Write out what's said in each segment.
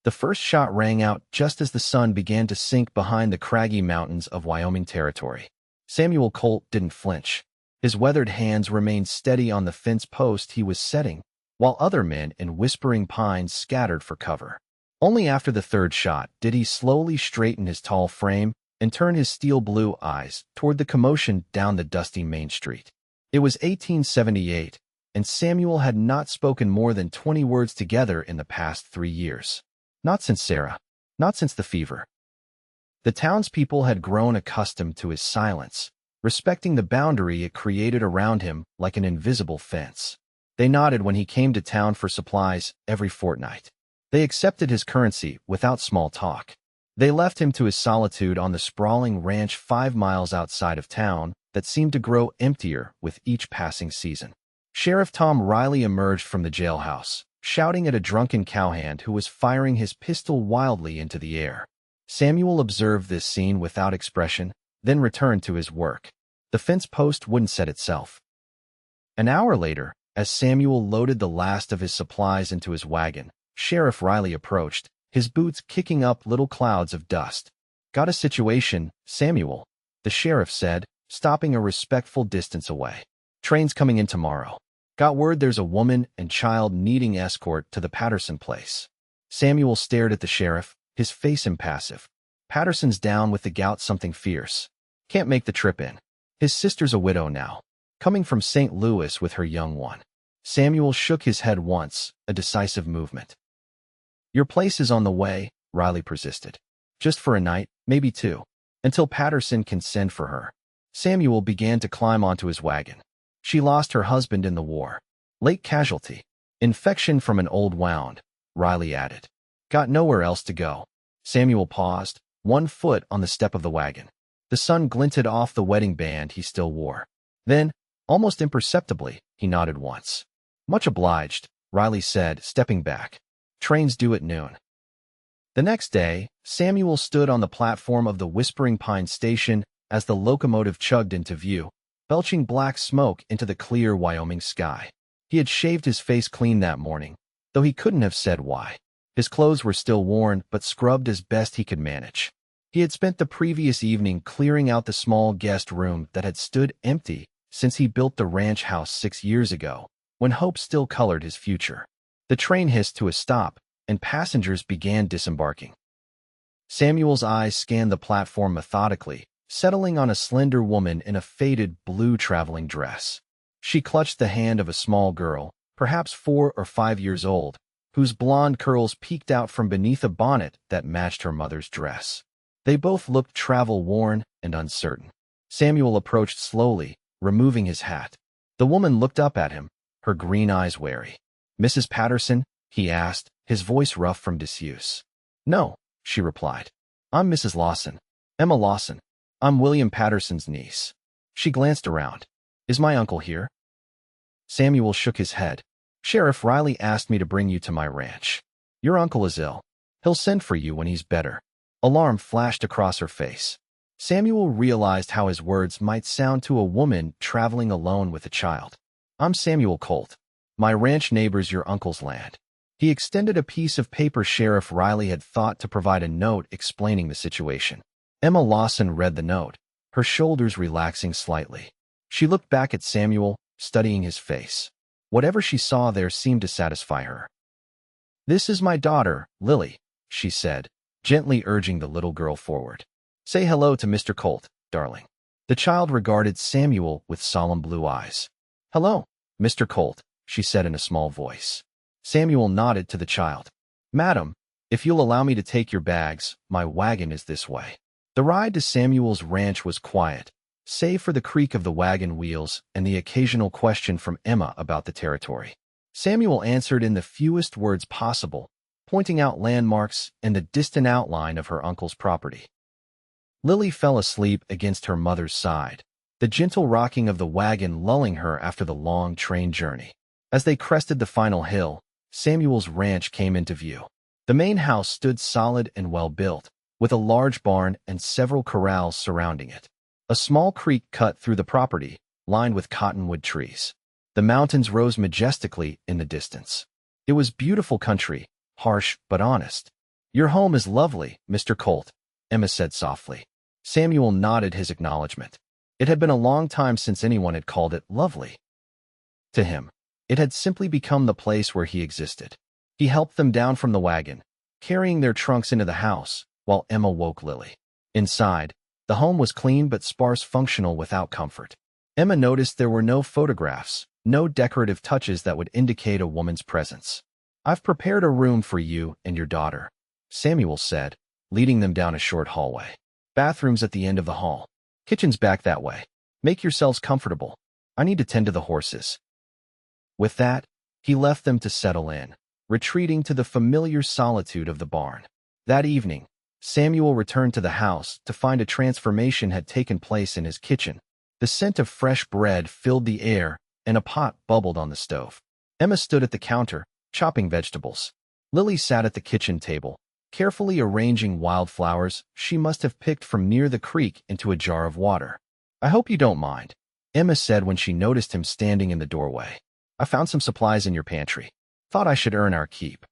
The first shot rang out just as the sun began to sink behind the craggy mountains of Wyoming territory. Samuel Colt didn't flinch. His weathered hands remained steady on the fence post he was setting, while other men in whispering pines scattered for cover. Only after the third shot did he slowly straighten his tall frame and turn his steel-blue eyes toward the commotion down the dusty main street. It was 1878, and Samuel had not spoken more than 20 words together in the past 3 years. Not since Sarah. Not since the fever. The townspeople had grown accustomed to his silence, respecting the boundary it created around him like an invisible fence. They nodded when he came to town for supplies every fortnight. They accepted his currency without small talk. They left him to his solitude on the sprawling ranch 5 miles outside of town that seemed to grow emptier with each passing season. Sheriff Tom Riley emerged from the jailhouse, shouting at a drunken cowhand who was firing his pistol wildly into the air. Samuel observed this scene without expression, then returned to his work. The fence post wouldn't set itself. An hour later, as Samuel loaded the last of his supplies into his wagon, Sheriff Riley approached, his boots kicking up little clouds of dust. "Got a situation, Samuel," the sheriff said, stopping a respectful distance away. "Train's coming in tomorrow. Got word there's a woman and child needing escort to the Patterson place." Samuel stared at the sheriff, his face impassive. "Patterson's down with the gout, something fierce. Can't make the trip in. His sister's a widow now, coming from St. Louis with her young one." Samuel shook his head once, a decisive movement. "Your place is on the way," Riley persisted. "Just for a night, maybe 2, until Patterson can send for her." Samuel began to climb onto his wagon. "She lost her husband in the war. Late casualty. Infection from an old wound," Riley added. "Got nowhere else to go." Samuel paused, one foot on the step of the wagon. The sun glinted off the wedding band he still wore. Then, almost imperceptibly, he nodded once. "Much obliged," Riley said, stepping back. "Train's due at noon." The next day, Samuel stood on the platform of the Whispering Pines station as the locomotive chugged into view, belching black smoke into the clear Wyoming sky. He had shaved his face clean that morning, though he couldn't have said why. His clothes were still worn, but scrubbed as best he could manage. He had spent the previous evening clearing out the small guest room that had stood empty since he built the ranch house 6 years ago, when hope still colored his future. The train hissed to a stop, and passengers began disembarking. Samuel's eyes scanned the platform methodically, settling on a slender woman in a faded blue traveling dress. She clutched the hand of a small girl, perhaps 4 or 5 years old, whose blonde curls peeked out from beneath a bonnet that matched her mother's dress. They both looked travel-worn and uncertain. Samuel approached slowly, removing his hat. The woman looked up at him, her green eyes wary. "Mrs. Patterson?" he asked, his voice rough from disuse. "No," she replied. "I'm Mrs. Lawson. Emma Lawson. I'm William Patterson's niece." She glanced around. "Is my uncle here?" Samuel shook his head. "Sheriff Riley asked me to bring you to my ranch. Your uncle is ill. He'll send for you when he's better." Alarm flashed across her face. Samuel realized how his words might sound to a woman traveling alone with a child. "I'm Samuel Colt. My ranch neighbors your uncle's land." He extended a piece of paper Sheriff Riley had thought to provide a note explaining the situation. Emma Lawson read the note, her shoulders relaxing slightly. She looked back at Samuel, studying his face. Whatever she saw there seemed to satisfy her. "This is my daughter, Lily," she said, gently urging the little girl forward. "Say hello to Mr. Colt, darling." The child regarded Samuel with solemn blue eyes. "Hello, Mr. Colt," she said in a small voice. Samuel nodded to the child. "Madam, if you'll allow me to take your bags, my wagon is this way." The ride to Samuel's ranch was quiet, save for the creak of the wagon wheels and the occasional question from Emma about the territory. Samuel answered in the fewest words possible, pointing out landmarks and the distant outline of her uncle's property. Lily fell asleep against her mother's side, the gentle rocking of the wagon lulling her after the long train journey. As they crested the final hill, Samuel's ranch came into view. The main house stood solid and well-built, with a large barn and several corrals surrounding it. A small creek cut through the property, lined with cottonwood trees. The mountains rose majestically in the distance. It was beautiful country, harsh but honest. "Your home is lovely, Mr. Colt," Emma said softly. Samuel nodded his acknowledgement. It had been a long time since anyone had called it lovely. To him, it had simply become the place where he existed. He helped them down from the wagon, carrying their trunks into the house, while Emma woke Lily. Inside, the home was clean but sparse, functional without comfort. Emma noticed there were no photographs, no decorative touches that would indicate a woman's presence. "I've prepared a room for you and your daughter," Samuel said, leading them down a short hallway. "Bathrooms at the end of the hall. Kitchen's back that way. Make yourselves comfortable. I need to tend to the horses." With that, he left them to settle in, retreating to the familiar solitude of the barn. That evening, Samuel returned to the house to find a transformation had taken place in his kitchen. The scent of fresh bread filled the air, and a pot bubbled on the stove. Emma stood at the counter, chopping vegetables. Lily sat at the kitchen table, carefully arranging wildflowers she must have picked from near the creek into a jar of water. "I hope you don't mind," Emma said when she noticed him standing in the doorway. "I found some supplies in your pantry. Thought I should earn our keep."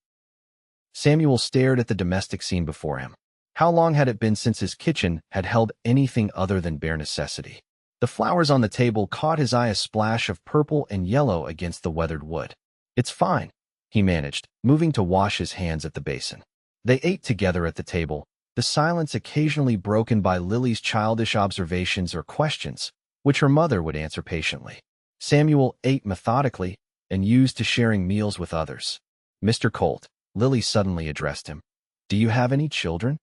Samuel stared at the domestic scene before him. How long had it been since his kitchen had held anything other than bare necessity? The flowers on the table caught his eye, a splash of purple and yellow against the weathered wood. "It's fine," he managed, moving to wash his hands at the basin. They ate together at the table, the silence occasionally broken by Lily's childish observations or questions, which her mother would answer patiently. Samuel ate methodically and used to sharing meals with others. "Mr. Colt," Lily suddenly addressed him, "do you have any children?"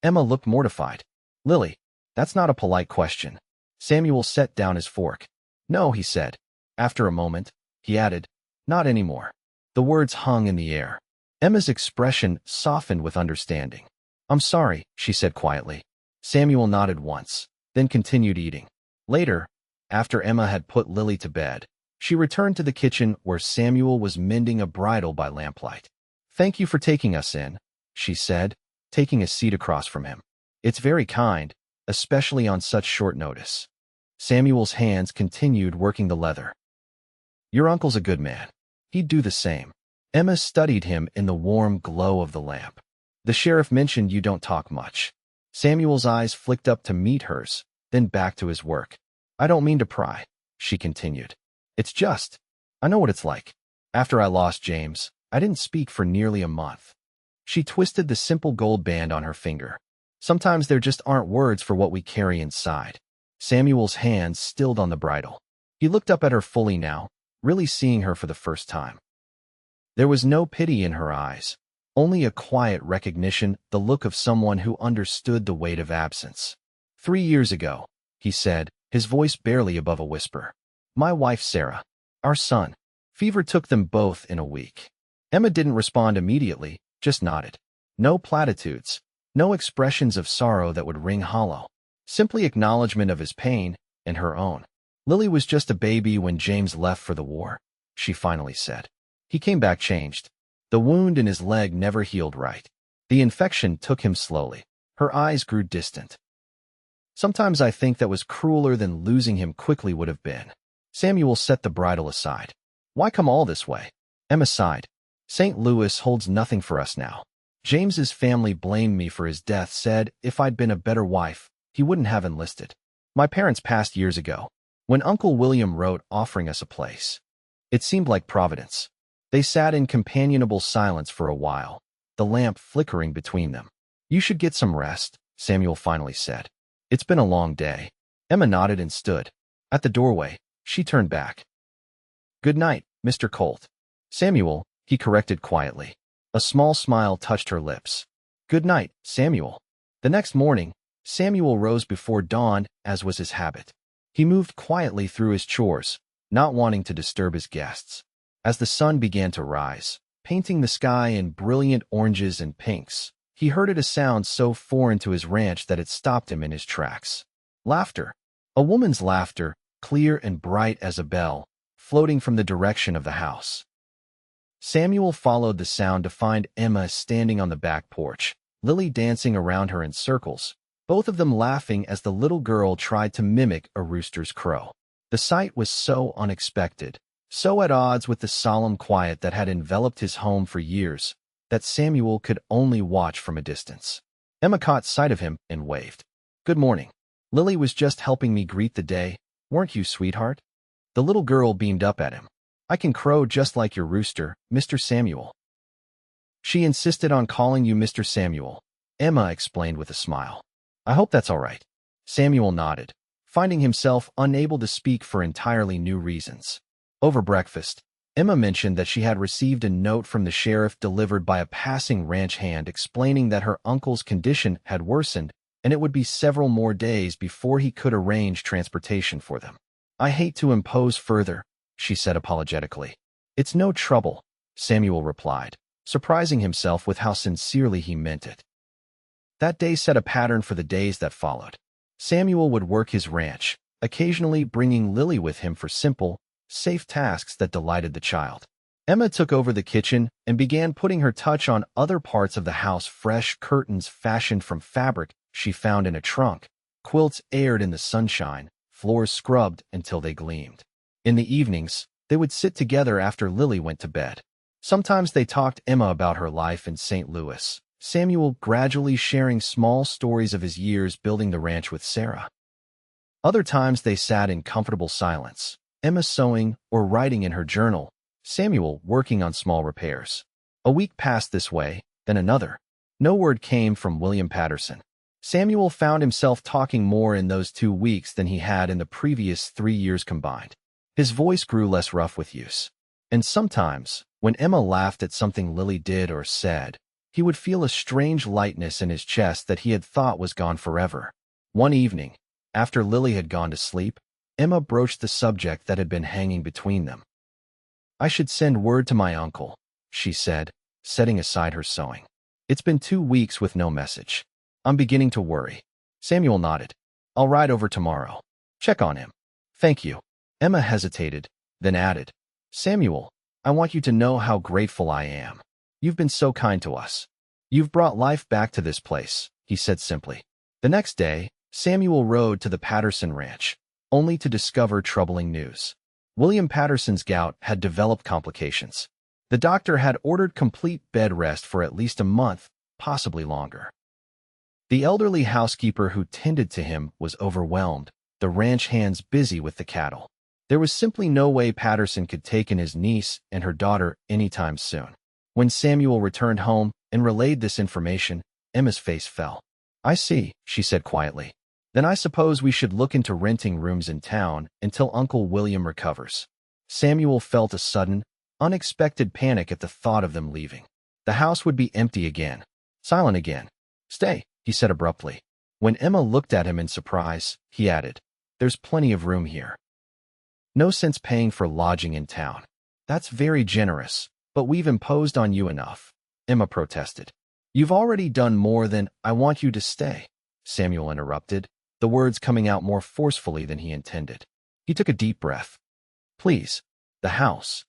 Emma looked mortified. "Lily, that's not a polite question." Samuel set down his fork. "No," he said. After a moment, he added, "Not anymore." The words hung in the air. Emma's expression softened with understanding. "I'm sorry," she said quietly. Samuel nodded once, then continued eating. Later, after Emma had put Lily to bed, she returned to the kitchen where Samuel was mending a bridle by lamplight. "Thank you for taking us in," she said, taking a seat across from him. "It's very kind, especially on such short notice." Samuel's hands continued working the leather. "Your uncle's a good man. He'd do the same." Emma studied him in the warm glow of the lamp. "The sheriff mentioned you don't talk much." Samuel's eyes flicked up to meet hers, then back to his work. "I don't mean to pry," she continued. "It's just, I know what it's like. After I lost James, I didn't speak for nearly a month." She twisted the simple gold band on her finger. "Sometimes there just aren't words for what we carry inside." Samuel's hands stilled on the bridle. He looked up at her fully now, really seeing her for the first time. There was no pity in her eyes, only a quiet recognition, the look of someone who understood the weight of absence. "3 years ago," he said, his voice barely above a whisper. "My wife Sarah, our son. Fever took them both in a week." Emma didn't respond immediately, just nodded. No platitudes, no expressions of sorrow that would ring hollow. Simply acknowledgement of his pain and her own. "Lily was just a baby when James left for the war," she finally said. "He came back changed. The wound in his leg never healed right. The infection took him slowly." Her eyes grew distant. "Sometimes I think that was crueler than losing him quickly would have been." Samuel set the bridle aside. "Why come all this way?" Emma sighed. "St. Louis holds nothing for us now. James's family blamed me for his death, said if I'd been a better wife, he wouldn't have enlisted. My parents passed years ago, when Uncle William wrote offering us a place. It seemed like Providence." They sat in companionable silence for a while, the lamp flickering between them. "You should get some rest," Samuel finally said. "It's been a long day." Emma nodded and stood. At the doorway, she turned back. "Good night, Mr. Colt." "Samuel," he corrected quietly. A small smile touched her lips. "Good night, Samuel." The next morning, Samuel rose before dawn, as was his habit. He moved quietly through his chores, not wanting to disturb his guests. As the sun began to rise, painting the sky in brilliant oranges and pinks, he heard a sound so foreign to his ranch that it stopped him in his tracks. Laughter. A woman's laughter, clear and bright as a bell, floating from the direction of the house. Samuel followed the sound to find Emma standing on the back porch, Lily dancing around her in circles, both of them laughing as the little girl tried to mimic a rooster's crow. The sight was so unexpected, so at odds with the solemn quiet that had enveloped his home for years, that Samuel could only watch from a distance. Emma caught sight of him and waved. "Good morning. Lily was just helping me greet the day, weren't you, sweetheart?" The little girl beamed up at him. "I can crow just like your rooster, Mr. Samuel." "She insisted on calling you Mr. Samuel," Emma explained with a smile. "I hope that's all right." Samuel nodded, finding himself unable to speak for entirely new reasons. Over breakfast, Emma mentioned that she had received a note from the sheriff delivered by a passing ranch hand explaining that her uncle's condition had worsened and it would be several more days before he could arrange transportation for them. "I hate to impose further," she said apologetically. "It's no trouble," Samuel replied, surprising himself with how sincerely he meant it. That day set a pattern for the days that followed. Samuel would work his ranch, occasionally bringing Lily with him for simple, safe tasks that delighted the child. Emma took over the kitchen and began putting her touch on other parts of the house: fresh curtains fashioned from fabric she found in a trunk, quilts aired in the sunshine, floors scrubbed until they gleamed. In the evenings, they would sit together after Lily went to bed. Sometimes they talked Emma about her life in St. Louis, Samuel gradually sharing small stories of his years building the ranch with Sarah. Other times they sat in comfortable silence, Emma sewing or writing in her journal, Samuel working on small repairs. A week passed this way, then another. No word came from William Patterson. Samuel found himself talking more in those 2 weeks than he had in the previous 3 years combined. His voice grew less rough with use. And sometimes, when Emma laughed at something Lily did or said, he would feel a strange lightness in his chest that he had thought was gone forever. One evening, after Lily had gone to sleep, Emma broached the subject that had been hanging between them. "I should send word to my uncle," she said, setting aside her sewing. "It's been 2 weeks with no message. I'm beginning to worry." Samuel nodded. "I'll ride over tomorrow. Check on him." "Thank you." Emma hesitated, then added, "Samuel, I want you to know how grateful I am. You've been so kind to us. You've brought life back to this place," he said simply. The next day, Samuel rode to the Patterson ranch, only to discover troubling news. William Patterson's gout had developed complications. The doctor had ordered complete bed rest for at least a month, possibly longer. The elderly housekeeper who tended to him was overwhelmed, the ranch hands busy with the cattle. There was simply no way Patterson could take in his niece and her daughter anytime soon. When Samuel returned home and relayed this information, Emma's face fell. "I see," she said quietly. "Then I suppose we should look into renting rooms in town until Uncle William recovers." Samuel felt a sudden, unexpected panic at the thought of them leaving. The house would be empty again, silent again. "Stay," he said abruptly. When Emma looked at him in surprise, he added, "There's plenty of room here. No sense paying for lodging in town." "That's very generous, but we've imposed on you enough," Emma protested. "You've already done more than I want you to stay," Samuel interrupted, the words coming out more forcefully than he intended. He took a deep breath. "Please, the house.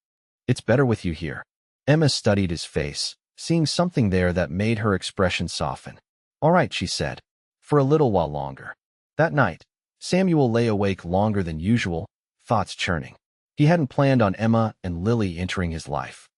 It's better with you here." Emma studied his face, seeing something there that made her expression soften. "All right," she said, "for a little while longer." That night, Samuel lay awake longer than usual, thoughts churning. He hadn't planned on Emma and Lily entering his life.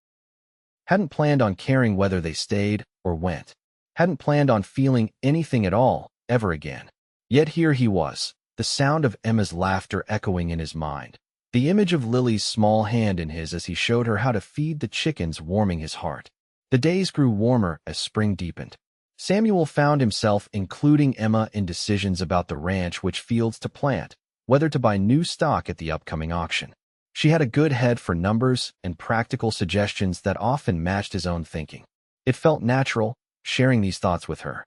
Hadn't planned on caring whether they stayed or went. Hadn't planned on feeling anything at all, ever again. Yet here he was, the sound of Emma's laughter echoing in his mind, the image of Lily's small hand in his as he showed her how to feed the chickens warming his heart. The days grew warmer as spring deepened. Samuel found himself including Emma in decisions about the ranch, which fields to plant, whether to buy new stock at the upcoming auction. She had a good head for numbers and practical suggestions that often matched his own thinking. It felt natural, sharing these thoughts with her.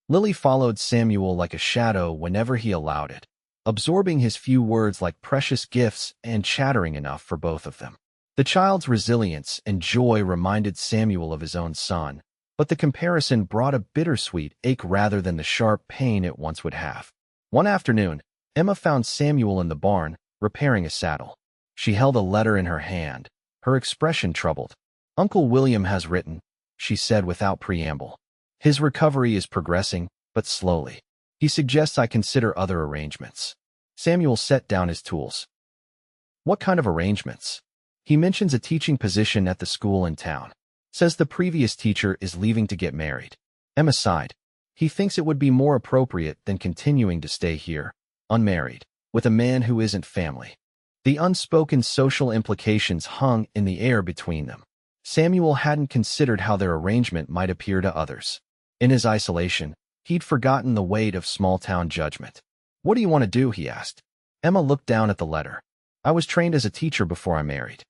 Lily followed Samuel like a shadow whenever he allowed it, absorbing his few words like precious gifts and chattering enough for both of them. The child's resilience and joy reminded Samuel of his own son, but the comparison brought a bittersweet ache rather than the sharp pain it once would have. One afternoon, Emma found Samuel in the barn, repairing a saddle. She held a letter in her hand, her expression troubled. "Uncle William has written," she said without preamble. "His recovery is progressing, but slowly. He suggests I consider other arrangements." Samuel set down his tools. "What kind of arrangements?" "He mentions a teaching position at the school in town." Says the previous teacher is leaving to get married. Emma sighed. He thinks it would be more appropriate than continuing to stay here, unmarried, with a man who isn't family. The unspoken social implications hung in the air between them. Samuel hadn't considered how their arrangement might appear to others. In his isolation, he'd forgotten the weight of small-town judgment. "What do you want to do?" he asked. Emma looked down at the letter. "I was trained as a teacher before I married.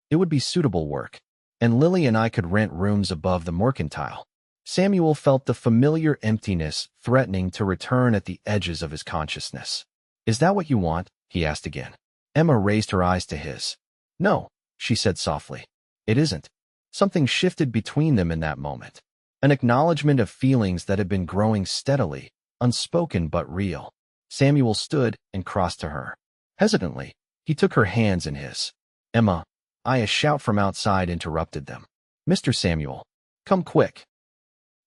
It would be suitable work, and Lily and I could rent rooms above the mercantile." Samuel felt the familiar emptiness threatening to return at the edges of his consciousness. "Is that what you want?" he asked again. Emma raised her eyes to his. "No," she said softly. "It isn't." Something shifted between them in that moment. An acknowledgement of feelings that had been growing steadily, unspoken but real. Samuel stood and crossed to her. Hesitantly, he took her hands in his. "Emma," a shout from outside interrupted them. "Mr. Samuel, come quick."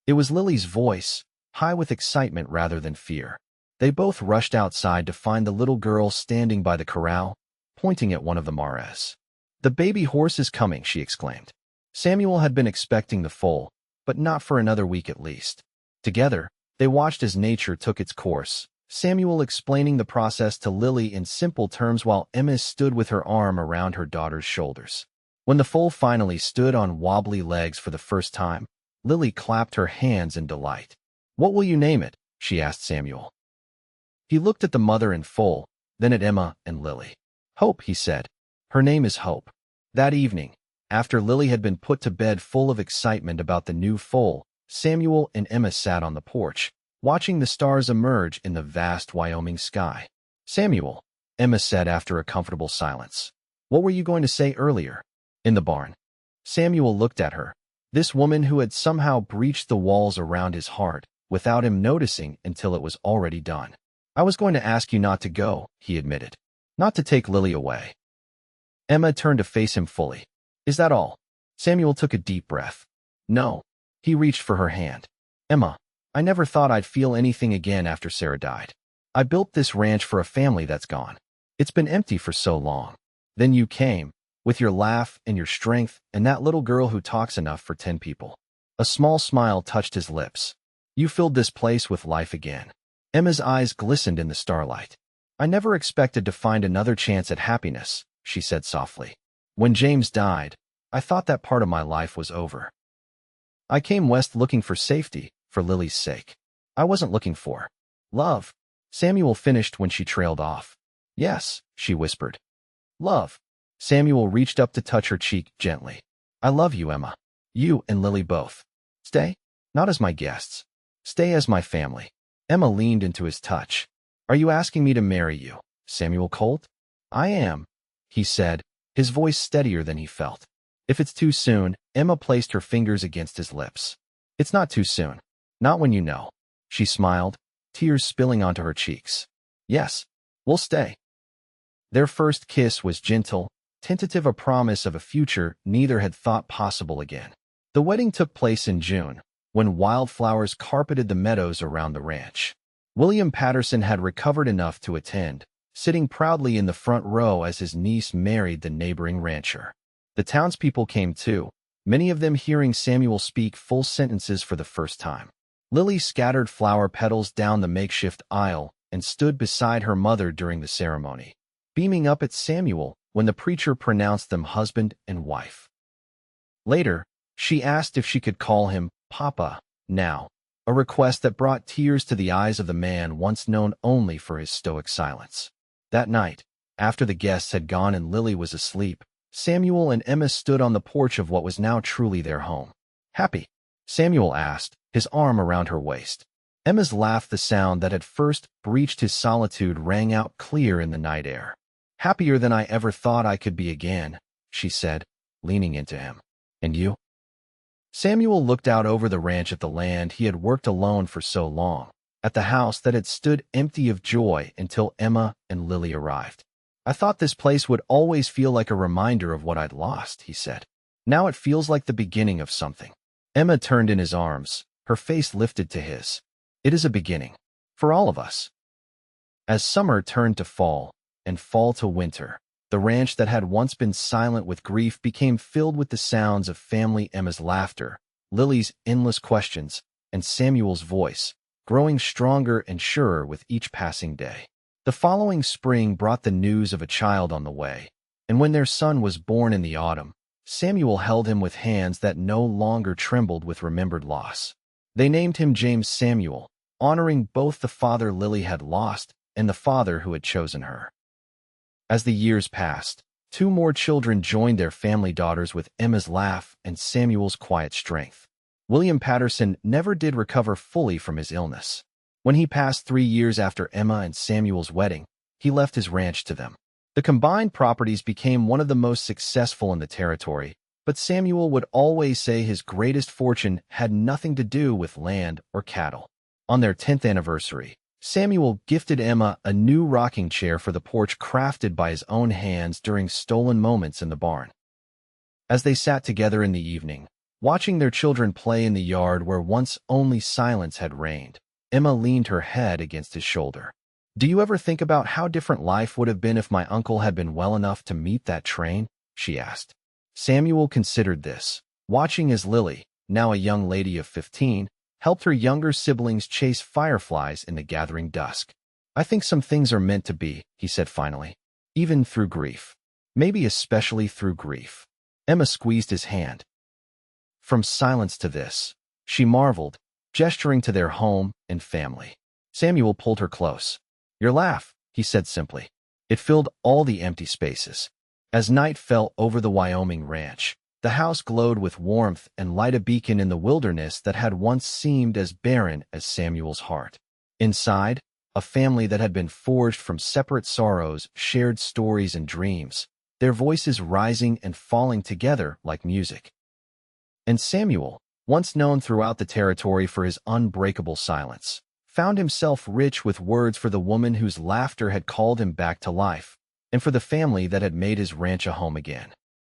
It was Lily's voice, high with excitement rather than fear. They both rushed outside to find the little girl standing by the corral, pointing at one of the mares. "The baby horse is coming," she exclaimed. Samuel had been expecting the foal, but not for another week at least. Together, they watched as nature took its course, Samuel explaining the process to Lily in simple terms while Emma stood with her arm around her daughter's shoulders. When the foal finally stood on wobbly legs for the first time, Lily clapped her hands in delight. "What will you name it?" she asked Samuel. He looked at the mother and foal, then at Emma and Lily. "Hope," he said. "Her name is Hope." That evening, after Lily had been put to bed full of excitement about the new foal, Samuel and Emma sat on the porch, watching the stars emerge in the vast Wyoming sky. "Samuel," Emma said after a comfortable silence, "what were you going to say earlier?" "In the barn." Samuel looked at her, this woman who had somehow breached the walls around his heart, without him noticing until it was already done. "I was going to ask you not to go," he admitted. "Not to take Lily away." Emma turned to face him fully. "Is that all?" Samuel took a deep breath. "No." He reached for her hand. "Emma, I never thought I'd feel anything again after Sarah died. I built this ranch for a family that's gone. It's been empty for so long. Then you came, with your laugh and your strength and that little girl who talks enough for 10 people. A small smile touched his lips. You filled this place with life again." Emma's eyes glistened in the starlight. "I never expected to find another chance at happiness," she said softly. "When James died, I thought that part of my life was over. I came west looking for safety, for Lily's sake. I wasn't looking for love." Samuel finished when she trailed off. "Yes," she whispered. "Love." Samuel reached up to touch her cheek gently. "I love you, Emma. You and Lily both. Stay, not as my guests. Stay as my family." Emma leaned into his touch. "Are you asking me to marry you, Samuel Colt?" "I am," he said, his voice steadier than he felt. "If it's too soon," Emma placed her fingers against his lips. "It's not too soon. Not when you know." She smiled, tears spilling onto her cheeks. "Yes, we'll stay." Their first kiss was gentle, tentative, a promise of a future neither had thought possible again. The wedding took place in June, when wildflowers carpeted the meadows around the ranch. William Patterson had recovered enough to attend, sitting proudly in the front row as his niece married the neighboring rancher. The townspeople came too, many of them hearing Samuel speak full sentences for the first time. Lily scattered flower petals down the makeshift aisle and stood beside her mother during the ceremony, beaming up at Samuel when the preacher pronounced them husband and wife. Later, she asked if she could call him Papa now, a request that brought tears to the eyes of the man once known only for his stoic silence. That night, after the guests had gone and Lily was asleep, Samuel and Emma stood on the porch of what was now truly their home. "Happy?" Samuel asked, his arm around her waist. Emma's laugh, the sound that had first breached his solitude, rang out clear in the night air. "Happier than I ever thought I could be again," she said, leaning into him. "And you?" Samuel looked out over the ranch at the land he had worked alone for so long, at the house that had stood empty of joy until Emma and Lily arrived. "I thought this place would always feel like a reminder of what I'd lost," he said. "Now it feels like the beginning of something." Emma turned in his arms, her face lifted to his. "It is a beginning. For all of us." As summer turned to fall, and fall to winter, The ranch that had once been silent with grief became filled with the sounds of family Emma's laughter, Lily's endless questions, and Samuel's voice, growing stronger and surer with each passing day. The following spring brought the news of a child on the way, and when their son was born in the autumn, Samuel held him with hands that no longer trembled with remembered loss. They named him James Samuel, honoring both the father Lily had lost and the father who had chosen her. As the years passed, 2 more children joined their family daughters with Emma's laugh and Samuel's quiet strength. William Patterson never did recover fully from his illness. When he passed 3 years after Emma and Samuel's wedding, he left his ranch to them. The combined properties became one of the most successful in the territory, but Samuel would always say his greatest fortune had nothing to do with land or cattle. On their 10th anniversary, Samuel gifted Emma a new rocking chair for the porch crafted by his own hands during stolen moments in the barn. As they sat together in the evening, watching their children play in the yard where once only silence had reigned, Emma leaned her head against his shoulder. "Do you ever think about how different life would have been if my uncle had been well enough to meet that train?" she asked. Samuel considered this, watching as Lily, now a young lady of 15, helped her younger siblings chase fireflies in the gathering dusk. "I think some things are meant to be," he said finally, "even through grief. Maybe especially through grief." Emma squeezed his hand. From silence to this, she marveled, gesturing to their home and family. Samuel pulled her close. "Your laugh," he said simply. It filled all the empty spaces. As night fell over the Wyoming ranch, the house glowed with warmth and light, a beacon in the wilderness that had once seemed as barren as Samuel's heart. Inside, a family that had been forged from separate sorrows shared stories and dreams, their voices rising and falling together like music. And Samuel, once known throughout the territory for his unbreakable silence, found himself rich with words for the woman whose laughter had called him back to life, and for the family that had made his ranch a home again.